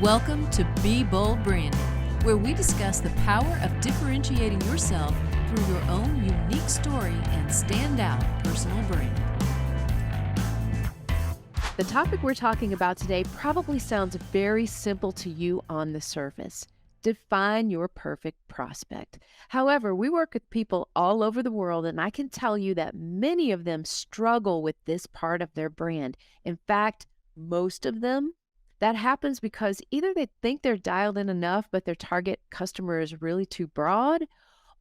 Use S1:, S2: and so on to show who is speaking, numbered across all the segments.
S1: Welcome to Be Bold Branding, where we discuss the power of differentiating yourself through your own unique story and standout personal brand. The topic we're talking about today probably sounds very simple to you on the surface. Define your perfect prospect. However, we work with people all over the world, and I can tell you that many of them struggle with this part of their brand. In fact, most of them, that happens because either they think they're dialed in enough, but their target customer is really too broad,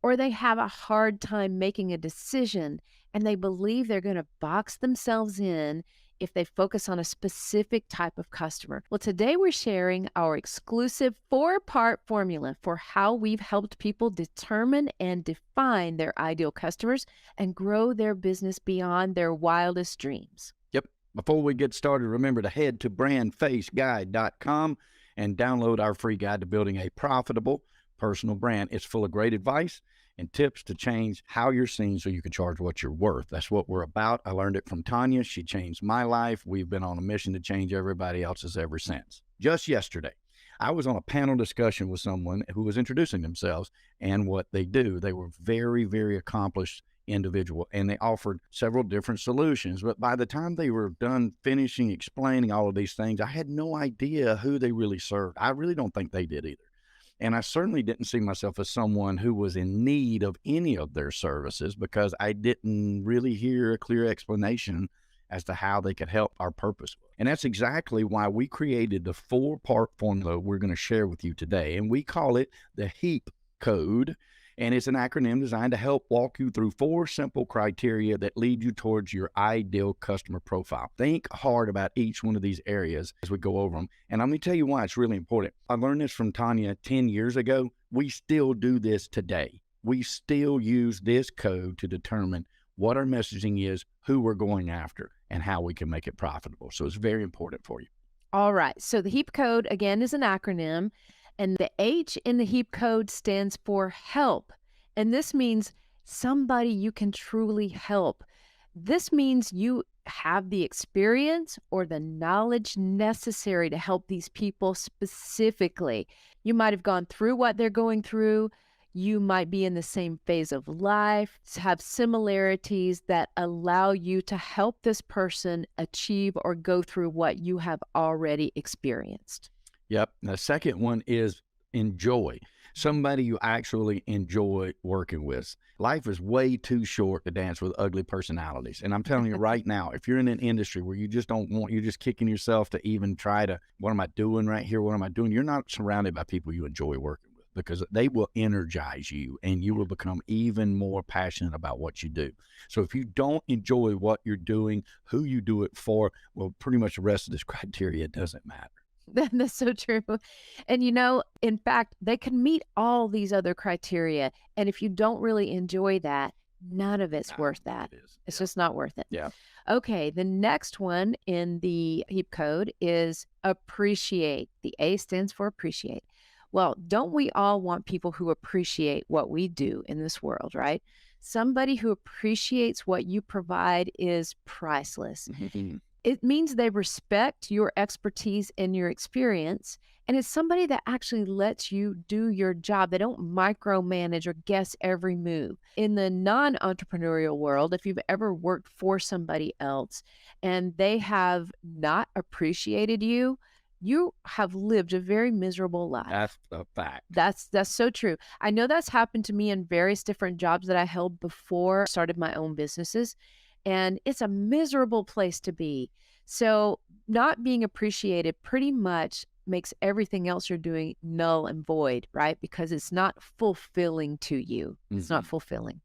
S1: or they have a hard time making a decision and they believe they're going to box themselves in if they focus on a specific type of customer. Well, today we're sharing our exclusive 4-part formula for how we've helped people determine and define their ideal customers and grow their business beyond their wildest dreams.
S2: Before we get started, remember to head to BrandFaceGuide.com and download our free guide to building a profitable personal brand. It's full of great advice and tips to change how you're seen so you can charge what you're worth. That's what we're about. I learned it from Tanya. She changed my life. We've been on a mission to change everybody else's ever since. Just yesterday, I was on a panel discussion with someone who was introducing themselves and what they do. They were very, very accomplished individual, and they offered several different solutions. But by the time they were done finishing explaining all of these things, I had no idea who they really served. I really don't think they did either. And I certainly didn't see myself as someone who was in need of any of their services because I didn't really hear a clear explanation as to how they could help our purpose. And that's exactly why we created the 4-part formula we're going to share with you today. And we call it the HEAP Code. And it's an acronym designed to help walk you through 4 simple criteria that lead you towards your ideal customer profile. Think hard about each one of these areas as we go over them. And let me tell you why it's really important. I learned this from Tanya 10 years ago. We still do this today. We still use this code to determine what our messaging is, who we're going after, and how we can make it profitable. So it's very important for you.
S1: All right. So the HEAP Code, again, is an acronym. And the H in the HEAP Code stands for help. And this means somebody you can truly help. This means you have the experience or the knowledge necessary to help these people specifically. You might have gone through what they're going through. You might be in the same phase of life, have similarities that allow you to help this person achieve or go through what you have already experienced.
S2: Yep. The second one is enjoy. Somebody you actually enjoy working with. Life is way too short to dance with ugly personalities. And I'm telling you right now, if you're in an industry where you just don't want, you're just kicking yourself to even try to, what am I doing right here? What am I doing? You're not surrounded by people you enjoy working with because they will energize you and you will become even more passionate about what you do. So if you don't enjoy what you're doing, who you do it for, well, pretty much the rest of this criteria doesn't matter.
S1: That's so true. And in fact, they can meet all these other criteria. And if you don't really enjoy that, none of it's worth that. It's just not worth it.
S2: Yeah.
S1: Okay. The next one in the HEAP Code is appreciate. The A stands for appreciate. Well, don't we all want people who appreciate what we do in this world, right? Somebody who appreciates what you provide is priceless. It means they respect your expertise and your experience, and it's somebody that actually lets you do your job. They don't micromanage or guess every move. In the non-entrepreneurial world, if you've ever worked for somebody else and they have not appreciated you, you have lived a very miserable life.
S2: That's a fact.
S1: That's so true. I know that's happened to me in various different jobs that I held before I started my own businesses. And it's a miserable place to be. So not being appreciated pretty much makes everything else you're doing null and void, right? Because it's not fulfilling to you. It's not fulfilling.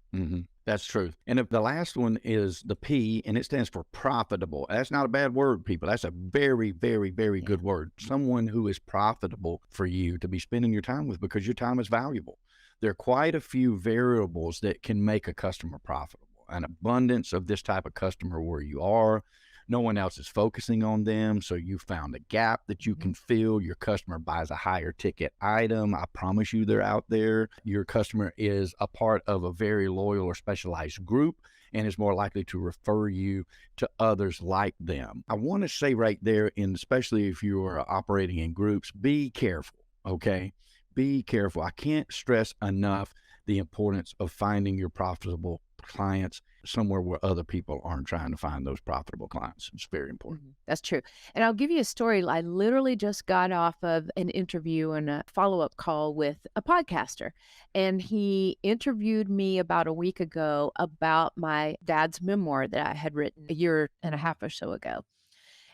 S2: That's true. And if the last one is the P, and it stands for profitable. That's not a bad word, people. That's a very, very, very good word. Someone who is profitable for you to be spending your time with because your time is valuable. There are quite a few variables that can make a customer profitable. An abundance of this type of customer where you are. No one else is focusing on them, so you found a gap that you can fill. Your customer buys a higher ticket item. I promise you they're out there. Your customer is a part of a very loyal or specialized group, and is more likely to refer you to others like them. I want to say right there, and especially if you are operating in groups, be careful, okay? Be careful. I can't stress enough the importance of finding your profitable clients somewhere where other people aren't trying to find those profitable clients. It's very important.
S1: That's true. And I'll give you a story. I literally just got off of an interview and a follow-up call with a podcaster. And he interviewed me about a week ago about my dad's memoir that I had written a year and a half or so ago.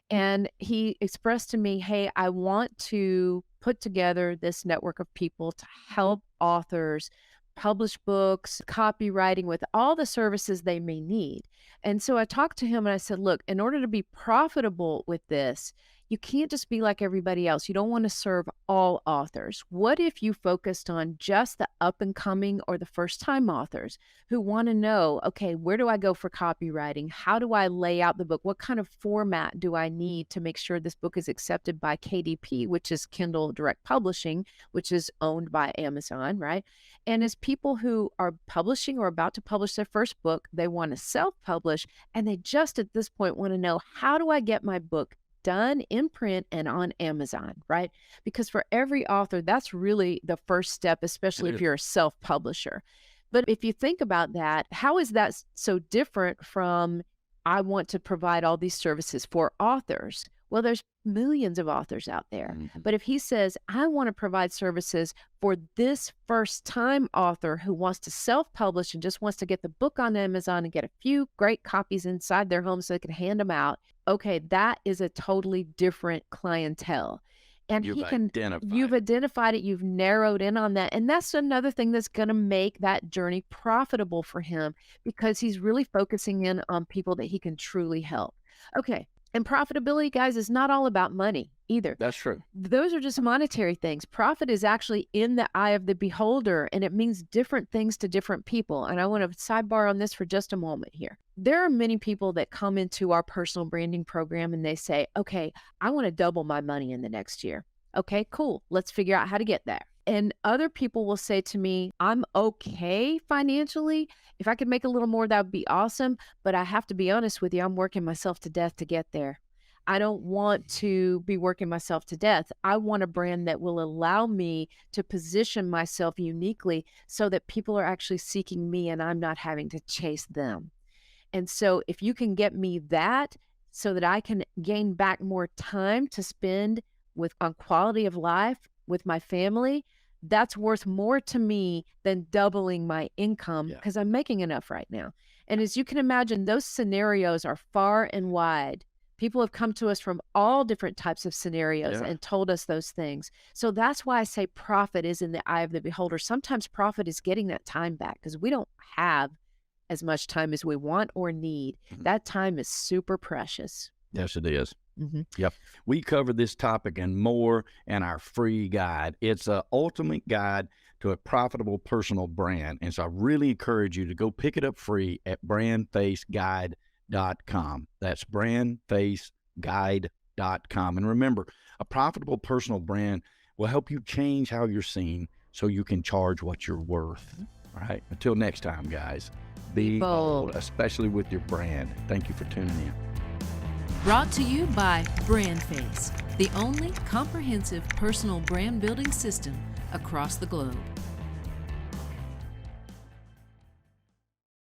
S1: And he expressed to me, hey, I want to put together this network of people to help authors publish books, copywriting, with all the services they may need. And so I talked to him and I said, look, in order to be profitable with this, you can't just be like everybody else. You don't want to serve all authors. What if you focused on just the up and coming or the first time authors who want to know, okay, where do I go for copywriting? How do I lay out the book? What kind of format do I need to make sure this book is accepted by KDP, which is Kindle Direct Publishing, which is owned by Amazon, right? And as people who are publishing or about to publish their first book, they want to self-publish, and they just at this point want to know, how do I get my book done in print and on Amazon, right? Because for every author, that's really the first step, especially if you're a self-publisher. But if you think about that, how is that so different from, I want to provide all these services for authors? Well, there's millions of authors out there. But if he says, I want to provide services for this first time author who wants to self-publish and just wants to get the book on Amazon and get a few great copies inside their home so they can hand them out, okay, that is a totally different clientele. And you've identified it, you've narrowed in on that. And that's another thing that's going to make that journey profitable for him, because he's really focusing in on people that he can truly help. Okay. And profitability, guys, is not all about money either.
S2: That's true.
S1: Those are just monetary things. Profit is actually in the eye of the beholder, and it means different things to different people. And I want to sidebar on this for just a moment here. There are many people that come into our personal branding program and they say, okay, I want to double my money in the next year. Okay, cool. Let's figure out how to get there. And other people will say to me, I'm okay financially. If I could make a little more, that would be awesome. But I have to be honest with you, I'm working myself to death to get there. I don't want to be working myself to death. I want a brand that will allow me to position myself uniquely so that people are actually seeking me and I'm not having to chase them. And so if you can get me that so that I can gain back more time to spend on quality of life with my family, that's worth more to me than doubling my income, because I'm making enough right now. And as you can imagine, those scenarios are far and wide. People have come to us from all different types of scenarios and told us those things. So that's why I say profit is in the eye of the beholder. Sometimes profit is getting that time back, because we don't have as much time as we want or need. That time is super precious.
S2: Yes, it is. Yep. We cover this topic and more in our free guide. It's an ultimate guide to a profitable personal brand. And so I really encourage you to go pick it up free at BrandFaceGuide.com. That's BrandFaceGuide.com. And remember, a profitable personal brand will help you change how you're seen so you can charge what you're worth. All right. Until next time, guys, be bold, especially with your brand. Thank you for tuning in.
S3: Brought to you by BrandFace, the only comprehensive personal brand building system across the globe.